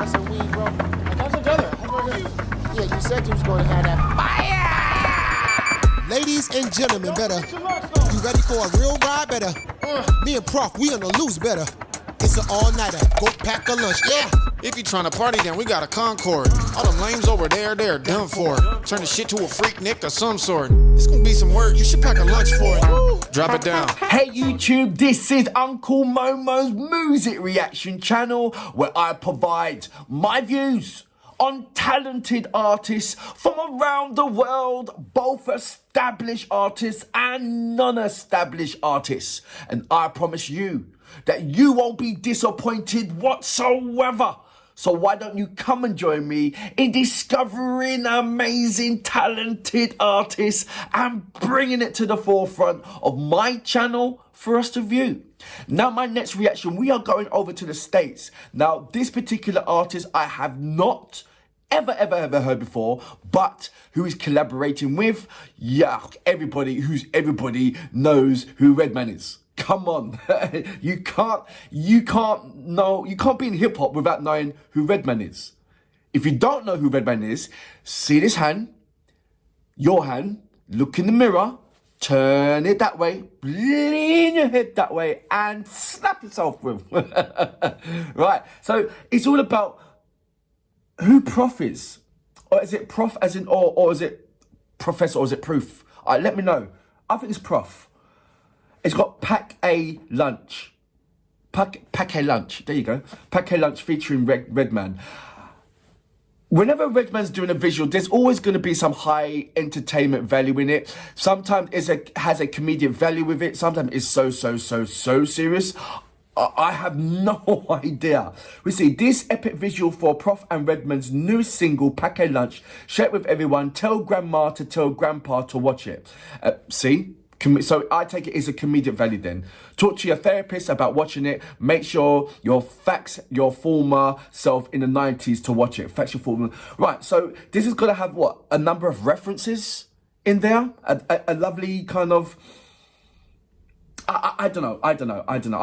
want some weed, bro? I got some together. Yeah, you said you was going to have that fire! Ladies and gentlemen, better. You ready for a real ride? Better. Me and Prof, we on the loose, better. It's an all-nighter. Go pack a lunch, yeah. If you tryna party, then we got a Concord. All them lames over there, they're done for. Turn the shit to a freak Nick of some sort. It's gonna be some work, you should pack a lunch for it. Drop it down. Hey YouTube, this is Uncle Momo's music reaction channel where I provide my views on talented artists from around the world, both established artists and non-established artists. And I promise you that you won't be disappointed whatsoever. So why don't you come and join me in discovering amazing, talented artists and bringing it to the forefront of my channel for us to view. Now, my next reaction, we are going over to the States. Now, this particular artist I have not ever heard before, but who is collaborating with, everybody knows who Redman is. Come on, you can't be in hip hop without knowing who Redman is. If you don't know who Redman is, see this hand, your hand, look in the mirror, turn it that way, lean your head that way, and snap yourself with. Right, so it's all about who Prof is. Or is it Prof as in, or is it Professor, or is it Proof? All right, let me know. I think it's Prof. It's got Pack a Lunch. Pack a Lunch. There you go. Pack a Lunch featuring Redman. Whenever Redman's doing a visual, there's always going to be some high entertainment value in it. Sometimes it has a comedic value with it. Sometimes it's so serious. I have no idea. We see this epic visual for Prof and Redman's new single, Pack a Lunch. Share it with everyone. Tell grandma to tell grandpa to watch it. See? So I take it as a comedic value then. Talk to your therapist about watching it. Make sure you fax your former self in the 90s to watch it. Fax your former. Right, so this is going to have, what, a number of references in there? A lovely kind of... I don't know. I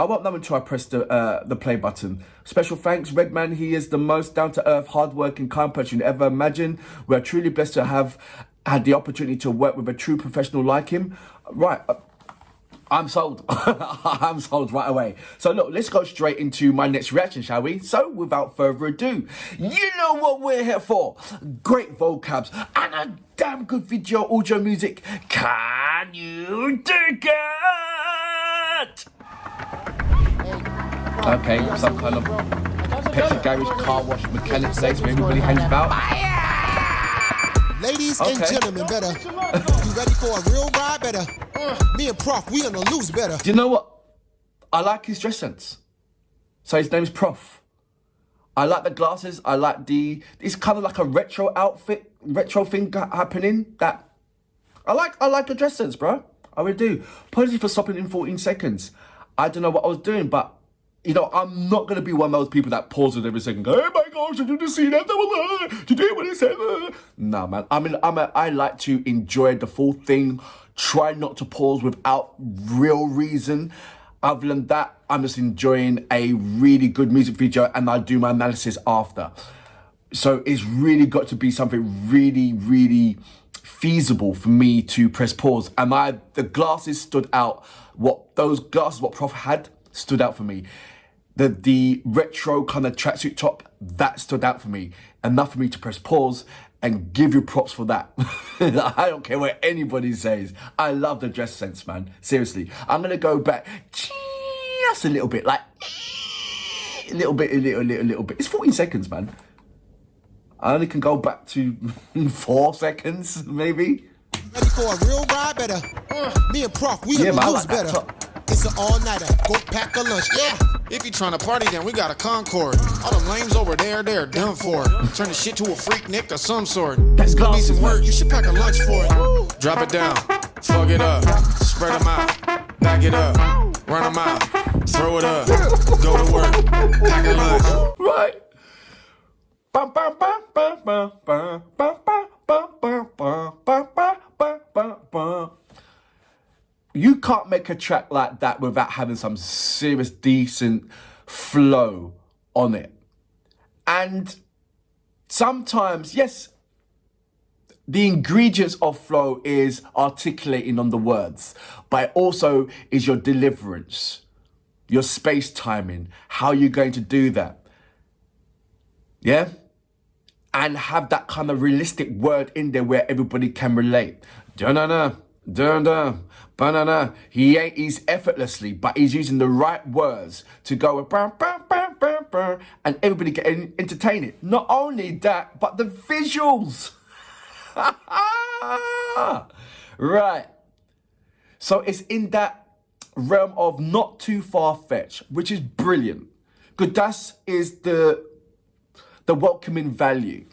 won't know until I press the play button. Special thanks, Redman. He is the most down-to-earth, hard-working, kind person you ever imagine. We're truly blessed to have had the opportunity to work with a true professional like him. Right, I'm sold. I'm sold right away. So look, let's go straight into my next reaction, shall we? So without further ado, you know what we're here for. Great vocabs and a damn good video audio music. Can you dig it? Okay, some kind of petrol garage, car wash, mechanic place where everybody hangs about. Ladies and gentlemen, better. You ready for a real ride? Better. Me and Prof, we on the loose, better. Do you know what? I like his dress sense. So his name's Prof. I like the glasses. I like it's kind of like a retro outfit, retro thing happening. That I like the dress sense, bro. I really do. Apologies for stopping in 14 seconds. I don't know what I was doing, but you know, I'm not going to be one of those people that pauses every second, go, oh my gosh, did you see that? Did you hear what he said? No, man. I like to enjoy the full thing. Try not to pause without real reason. Other than that, I'm just enjoying a really good music video and I do my analysis after. So it's really got to be something really feasible for me to press pause. And the glasses stood out. What Prof had stood out for me. The retro kind of tracksuit top, that stood out for me. Enough for me to press pause and give you props for that. I don't care what anybody says. I love the dress sense, man. Seriously. I'm going to go back just a little bit, like a little bit. It's 14 seconds, man. I only can go back to 4 seconds, maybe. Ready for a real ride? Better. Me and Prof, we on the loose, better. It's an all-nighter. Go pack a lunch, yeah. If you tryna party, then we got a Concord. All them lames over there, they're done for. Turn the shit to a freak Nick of some sort. It's gonna be some work, you should pack a lunch for it. Drop it down, fuck it up, spread them out, back it up, run them out, throw it up, go to work, pack a lunch. Right. You can't make a track like that without having some serious, decent flow on it. And sometimes, yes, the ingredients of flow is articulating on the words, but it also is your deliverance, your space timing, how you're going to do that. Yeah? And have that kind of realistic word in there where everybody can relate. Da-na-na, da-da, ba-na-na. He's effortlessly, but he's using the right words to go bah, bah, bah, bah, bah, and everybody get entertained. Not only that, but the visuals. Right. So it's in that realm of not too far-fetched, which is brilliant. Because that is the welcoming value.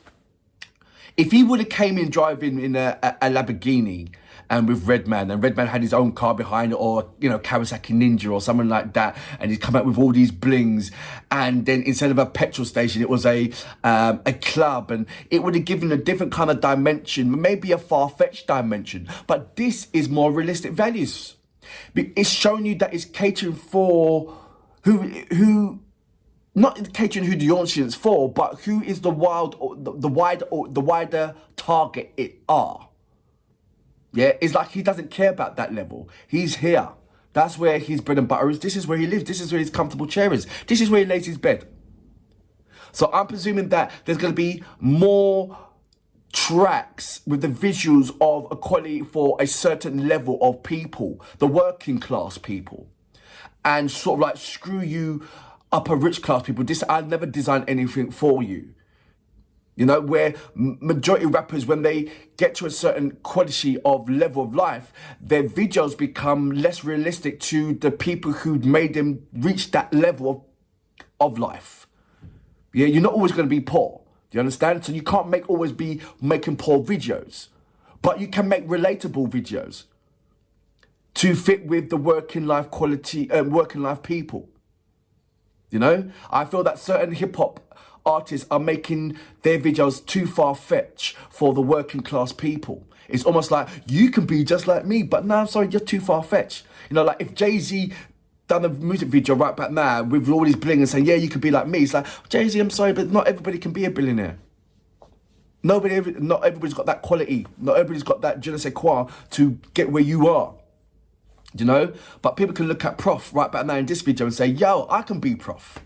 If he would have came in driving in a Lamborghini and with Redman, and Redman had his own car behind it, or, you know, Kawasaki Ninja or something like that, and he'd come out with all these blings, and then instead of a petrol station, it was a club, and it would have given a different kind of dimension, maybe a far-fetched dimension. But this is more realistic values. It's showing you that it's catering for who not catering who the audience for, but who is the wider target it are. Yeah, it's like he doesn't care about that level. He's here. That's where his bread and butter is. This is where he lives. This is where his comfortable chair is. This is where he lays his bed. So I'm presuming that there's going to be more tracks with the visuals of equality for a certain level of people, the working class people, and sort of like screw you upper rich class people. This, I never designed anything for you. You know, where majority rappers, when they get to a certain quality of level of life, their videos become less realistic to the people who'd made them reach that level of life. Yeah, you're not always going to be poor. Do you understand? So you can't always be making poor videos, but you can make relatable videos to fit with the working life quality, working life people. You know, I feel that certain hip hop artists are making their videos too far-fetched for the working class people. It's almost like, you can be just like me, but no, I'm sorry, you're too far-fetched. You know, like if Jay-Z done a music video right back now with all his bling and saying, yeah, you could be like me, it's like, Jay-Z, I'm sorry, but not everybody can be a billionaire. Not everybody's got that quality. Not everybody's got that je ne sais quoi to get where you are. You know? But people can look at Prof right back now in this video and say, yo, I can be Prof.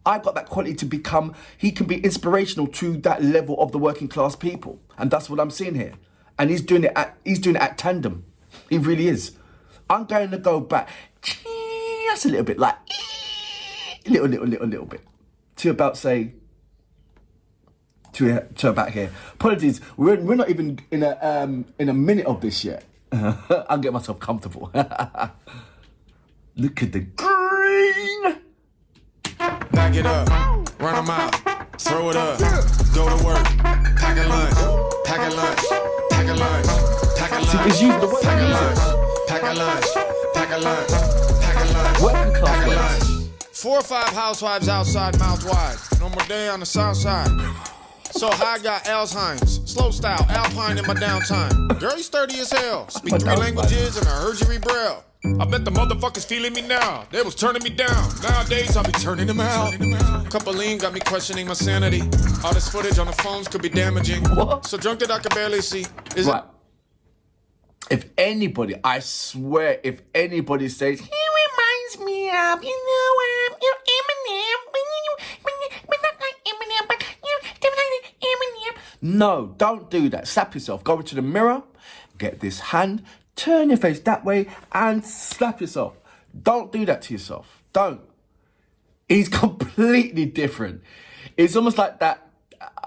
I got that quality to become, he can be inspirational to that level of the working class people. And that's what I'm seeing here. And he's doing it at tandem. He really is. I'm going to go back just a little bit, like little bit. To about say, to about here. Apologies, we're not even in a minute of this yet. I'll get myself comfortable. Look at the green. Back it up, run them out, throw it up, go to work, pack a lunch, pack a lunch, pack a lunch, pack a lunch, it's using the word pack a lunch, pack a lunch, pack a lunch, pack a lunch, working class pack a words. lunch. 4 or 5 housewives outside, mouth wide, normal day on the south side. So I got Alzheimer's, slow style, Alpine in my downtime. Girl, you sturdy as hell, speak 3 languages and I heard you read Braille. I bet the motherfuckers feeling me now. They was turning me down. Nowadays, I'll be turning them out. Couple lean got me questioning my sanity. All this footage on the phones could be damaging. What? So drunk that I could barely see. Is right. If anybody, I swear, if anybody says, he reminds me of, you know, Eminem, but not like Eminem, but you like Eminem. No, don't do that. Slap yourself. Go into the mirror, get this hand, turn your face that way and slap yourself. Don't do that to yourself. Don't. He's completely different. It's almost like that.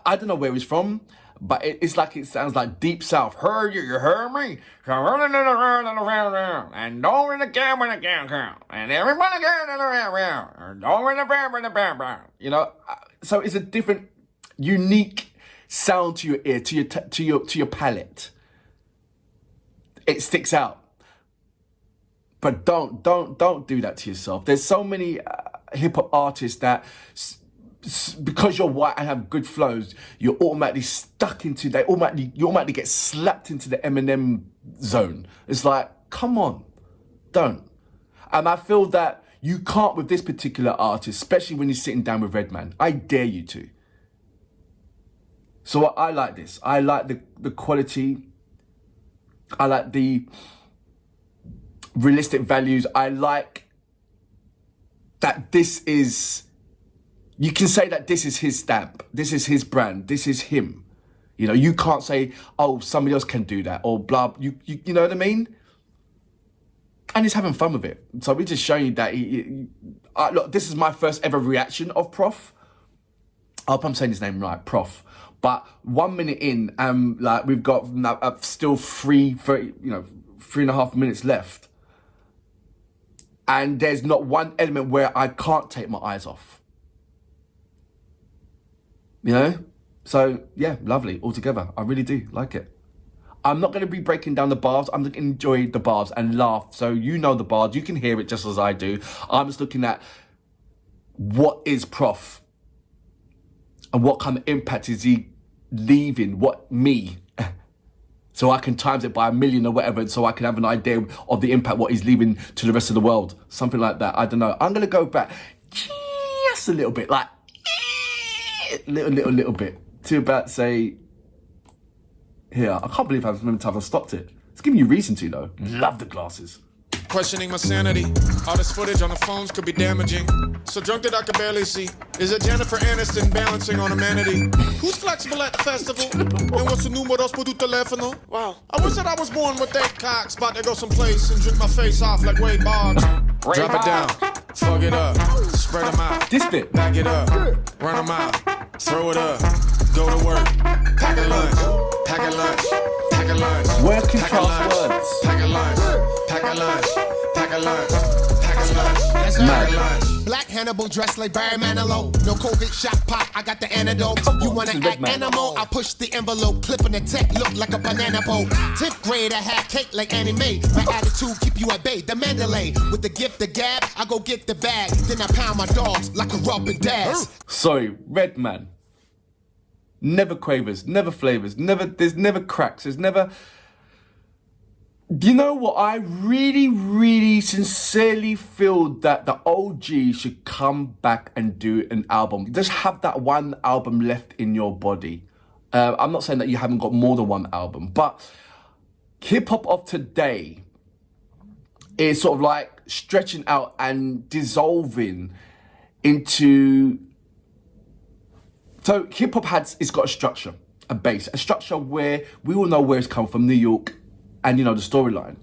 I don't know where he's from, but it's like it sounds like deep south. Heard you heard me? And don't really care when I count. And everybody cares around. Don't really care. You know, so it's a different, unique sound to your ear, to your palate. It sticks out. But don't do that to yourself. There's so many hip hop artists that because you're white and have good flows, you're automatically stuck into you automatically get slapped into the Eminem zone. It's like, come on, don't. And I feel that you can't with this particular artist, especially when you're sitting down with Redman. I dare you to. So I like this. I like the quality. I like the realistic values. I like that this is, you can say that this is his stamp. This is his brand. This is him. You know, you can't say, oh, somebody else can do that or blah. You know what I mean? And he's having fun with it. So we're just showing you that look, this is my first ever reaction of Prof. I hope I'm saying his name right, Prof. But 1 minute in, like we've got still 3.5 minutes left. And there's not one element where I can't take my eyes off. You know? So, yeah, lovely altogether. I really do like it. I'm not going to be breaking down the bars. I'm going to enjoy the bars and laugh. So you know the bars. You can hear it just as I do. I'm just looking at what is Prof and what kind of impact is he leaving, me. So I can times it by 1 million or whatever, so I can have an idea of the impact, what he's leaving to the rest of the world. Something like that. I don't know. I'm going to go back just a little bit, like little bit to about, say, here. I can't believe how many times I stopped it. It's giving you reason to, though. Love the glasses. Questioning my sanity. All this footage on the phones could be damaging. So drunk that I could barely see. Is it Jennifer Aniston balancing on humanity? Who's flexible at the festival? And what's the numeros por tu telefono? Wow. I wish that I was born with that cocks. About to go someplace and drink my face off like Wade Boggs. Drop it down. Fuck it up. Spread them out. This bit. Back it up. Run them out. Throw it up. Go to work. Pack a lunch. Pack a lunch. Pack a lunch. Working Pack a class lunch. words. Pack a lunch. Pack a lunch. Pack a lunch. Pack a lunch. That's Pack a right. lunch. Black Hannibal dressed like Barry Manilow. No COVID shot pop, I got the antidote. You wanna This is act Redman. animal? I push the envelope, clipping the tech, look like a banana boat. 10th grade, I had cake like Annie Mae. My attitude keep you at bay. The Mandalay with the gift, the gab, I go get the bag. Then I pound my dogs like a rubber dash. Sorry, Redman. Never quavers, never flavors, there's never cracks, there's never... You know what? I really, really sincerely feel that the OG should come back and do an album. Just have that one album left in your body. I'm not saying that you haven't got more than one album, but hip-hop of today is sort of like stretching out and dissolving into... So hip-hop it's got a structure, a base, a structure where we all know where it's come from, New York, and you know the storyline.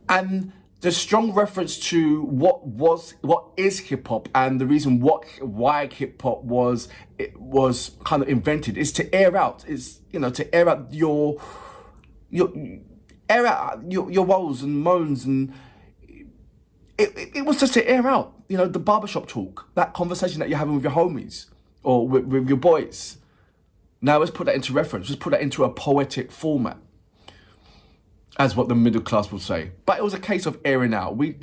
And the strong reference to what is hip-hop and the reason why hip-hop was kind of invented is to air out, to air out your woes and moans, and it was just to air out, the barbershop talk, that conversation that you're having with your homies or with your boys. Now let's put that into reference. Let's put that into a poetic format, as what the middle class will say. But it was a case of airing out. We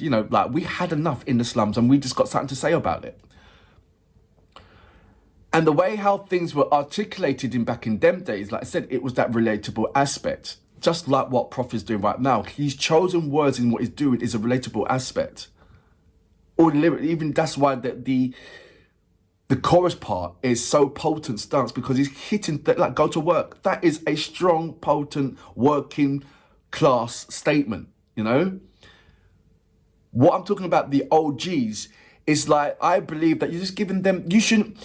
had enough in the slums and we just got something to say about it. And the way how things were articulated back in them days, like I said, it was that relatable aspect. Just like what Prof is doing right now. He's chosen words in what he's doing is a relatable aspect. Or even that's why the chorus part is so potent stance, because he's hitting, like, go to work. That is a strong, potent, working class statement, What I'm talking about, the OGs, is like, I believe that you're just giving them, you shouldn't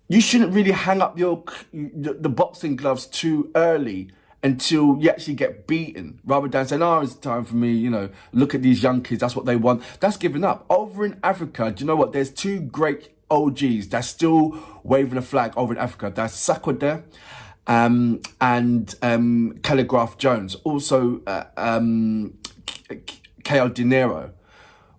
really hang up the boxing gloves too early until you actually get beaten, rather than saying, oh, it's time for me, look at these young kids, that's what they want. That's giving up. Over in Africa, do you know what? There's two great OGs that's still waving a flag over in Africa. That's Sakwade and Calligraph Jones. Also, K.O. De Niro,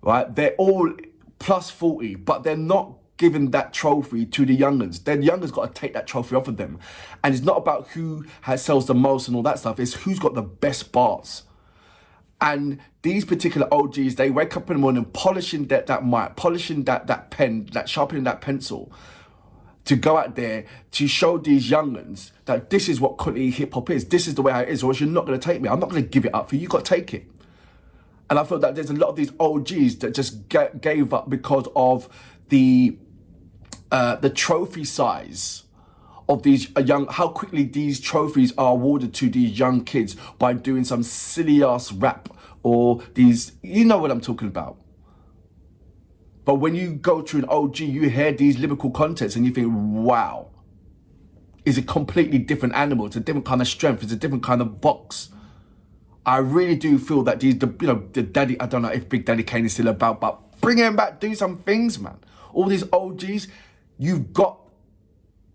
right? They're all plus 40, but they're not giving that trophy to the young'uns. The young'uns got to take that trophy off of them. And it's not about who sells the most and all that stuff. It's who's got the best bars. And these particular OGs, they wake up in the morning polishing that mic, polishing that pen, sharpening that pencil, to go out there to show these young'uns that this is what quality hip-hop is. This is the way it is, or else you're not going to take me. I'm not going to give it up for you. You got to take it. And I feel that there's a lot of these OGs that just gave up because of the trophy size of these how quickly these trophies are awarded to these young kids by doing some silly ass rap or these, you know what I'm talking about. But when you go to an OG, you hear these lyrical contents and you think, wow, it's a completely different animal. It's a different kind of strength. It's a different kind of box. I really do feel that the daddy, I don't know if Big Daddy Kane is still about, but bring him back, do some things, man. All these OGs, you've got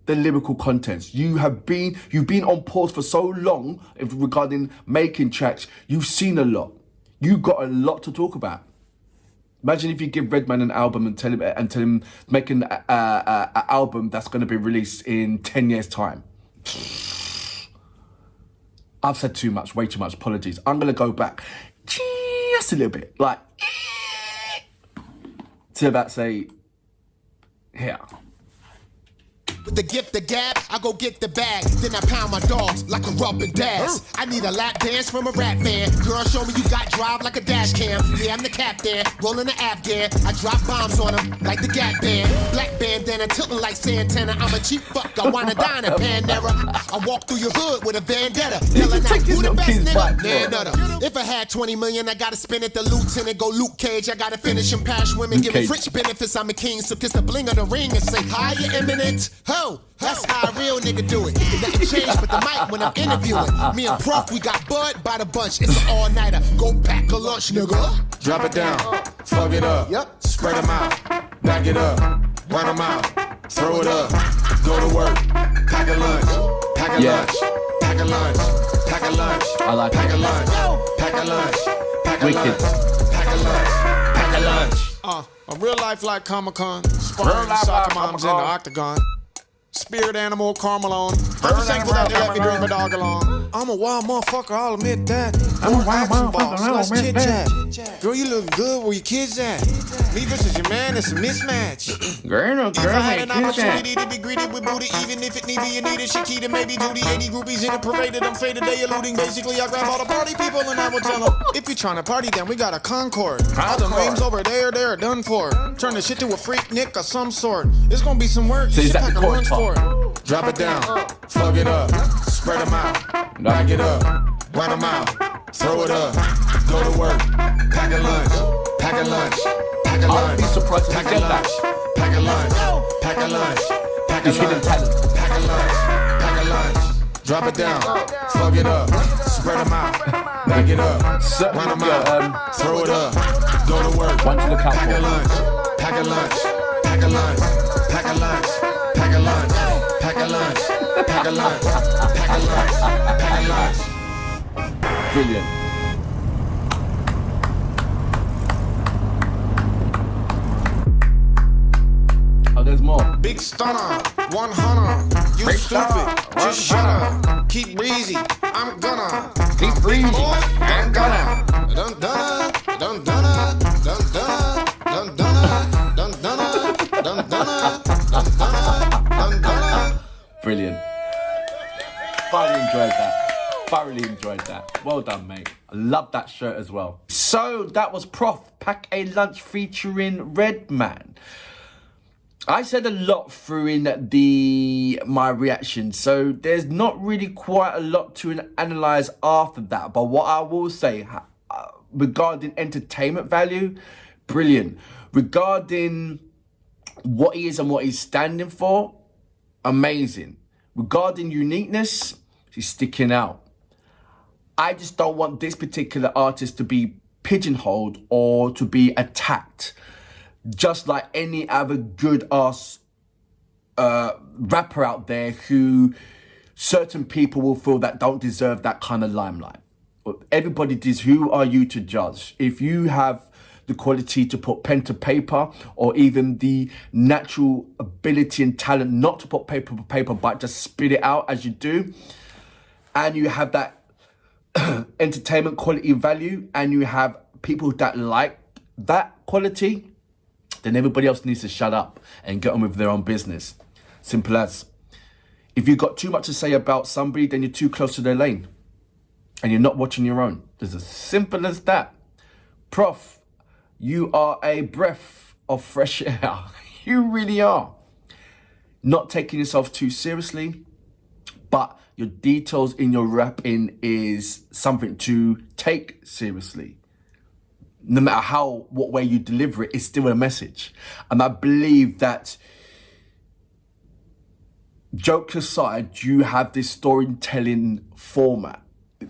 the lyrical contents. You've been on pause for so long regarding making tracks. You've seen a lot. You've got a lot to talk about. Imagine if you give Redman an album and tell him make an album that's going to be released in 10 years' time. I've said too much, way too much. Apologies. I'm going to go back just a little bit, like to about say here. With the gift, the gab, I go get the bag. Then I pound my dogs like a rubbing dash. I need a lap dance from a rap fan. Girl, show me you got drive like a dash cam. Yeah, I'm the captain, rolling the Afghan. I drop bombs on them like the Gap Band. Black bandana, tilting like Santana. I'm a cheap fuck, I wanna dine a Panera. I walk through your hood with a vendetta. Yelling out, who the best nigga? Nah. If I had 20 million, I gotta spend it. The lieutenant go Luke Cage. I gotta finish and pass women, give me rich benefits. I'm a king, so kiss the bling of the ring and say, hi, you eminent. Ho, that's how a real nigga do it. Nothing changed but the mic when I'm interviewing. Me and Prof, we got bud by the bunch. It's an all-nighter. Go pack a lunch, nigga. Drop it down, fuck it up, spread them out, back it up, run them out, throw it up, go to work, pack a lunch, pack a lunch, pack a lunch, pack a lunch, I like pack it. a lunch, pack a lunch, pack a Wicked. lunch, pack a lunch, pack a lunch. A real life like Comic-Con, sparring soccer moms in the octagon. Spirit animal, Carmelone. I'm thankful that they let me bring my dog along. I'm a wild motherfucker, I'll admit that. I'm a action boss, let's chit chat. Girl, you look good, where your kids at? Me versus your man, it's a mismatch. If I had an opportunity to be greeted with booty, even if it need be, you need a Shakita, maybe duty. 80 groupies in a parade that I'm faded, they eluding. Basically, I grab all the party people and I will tell them, if you're trying to party, then we got a Concord. All the lames over there, they're done for. Turn the shit to a freak Nick of some sort. It's gonna be some work, you should pack a lunch for it. Drop it down, fuck it up, spread them out, back it up, run them out, throw it up, go to work, pack a lunch, pack a lunch, pack a lunch, pack a lunch, pack a lunch, pack a lunch, pack a lunch, pack a lunch, pack a lunch, drop it down, fuck it up, spread them out, back it up, run them out, throw it up, go to work, pack a lunch, pack a lunch, pack a lunch, pack a lunch, pack a lunch, pack a lunch, pack a lunch, pack a lunch, pack a lunch. Brilliant. Oh, there's more. Big stunner, 100. You stupid, just shut up. Keep breezy, I'm gonna. Keep breezy, I'm gonna. Dun dun dun dun dun dun dun dun dun dun dun dun dun. Brilliant. Thoroughly enjoyed that. Well done, mate. I love that shirt as well. So that was Prof Pack a Lunch featuring Redman. I said a lot through in my reaction, so there's not really quite a lot to analyze after that. But what I will say regarding entertainment value, brilliant. Regarding what he is and what he's standing for, amazing. Regarding uniqueness, he's sticking out. I just don't want this particular artist to be pigeonholed or to be attacked, just like any other good ass rapper out there who certain people will feel that don't deserve that kind of limelight. Everybody does. Who are you to judge? If you have the quality to put pen to paper, or even the natural ability and talent not to put paper to paper, but just spit it out as you do, and you have that entertainment quality value, and you have people that like that quality, then everybody else needs to shut up and get on with their own business. Simple as. If you've got too much to say about somebody, then you're too close to their lane and you're not watching your own. It's as simple as that. Prof, you are a breath of fresh air. You really are. not taking yourself too seriously, but your details in your rapping is something to take seriously. No matter what way you deliver it, it's still a message. And I believe that, jokes aside, you have this storytelling format,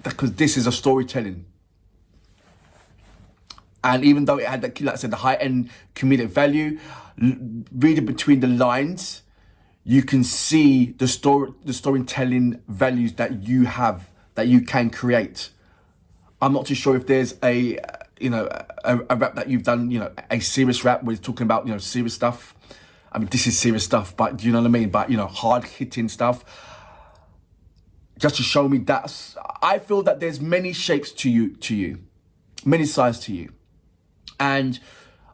because this is a storytelling. And even though it had, like I said, the high-end comedic value, reading between the lines, you can see the storytelling values that you have, that you can create. I'm not too sure if there's a rap that you've done, a serious rap where it's talking about, serious stuff. I mean, this is serious stuff, but do you know what I mean? But, hard-hitting stuff. Just to show me that, I feel that there's many shapes to you, many sides to you. And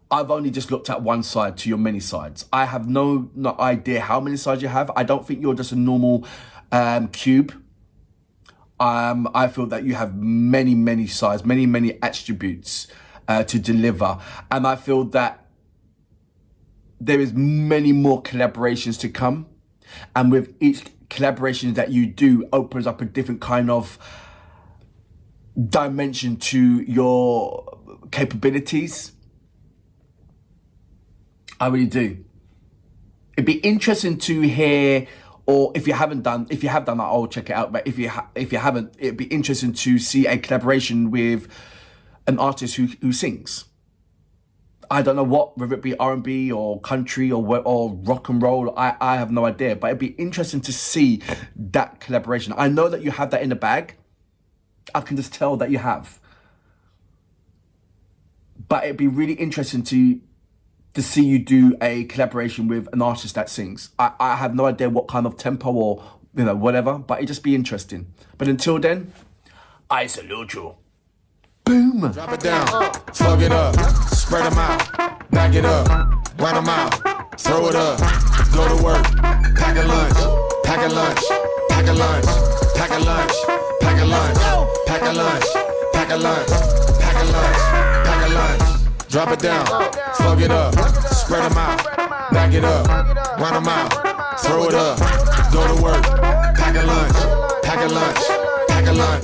I've only just looked at one side to your many sides. I have no idea how many sides you have. I don't think you're just a normal cube. I feel that you have many sides, many attributes to deliver. And I feel that there is many more collaborations to come. And with each collaboration that you do opens up a different kind of dimension to your capabilities. I really do. It'd be interesting to hear, or if you have done that, I'll check it out. But if you haven't, it'd be interesting to see a collaboration with an artist who sings. I don't know what, whether it be R&B or country or rock and roll. I have no idea. But it'd be interesting to see that collaboration. I know that you have that in the bag. I can just tell that you have. But it'd be really interesting to see you do a collaboration with an artist that sings. I have no idea what kind of tempo or, whatever, but it'd just be interesting. But until then, I salute you. Boom. Drop it down, fuck it up, spread them out, back it up, run them out, throw it up, go to work, pack a lunch, pack a lunch, pack a lunch, pack a lunch, pack a lunch, pack a lunch, pack a lunch, pack a lunch, pack a lunch. Drop it down, fuck it up, spread them out, back it up, run them out, throw it up, go to work, pack a lunch, pack a lunch, pack a lunch.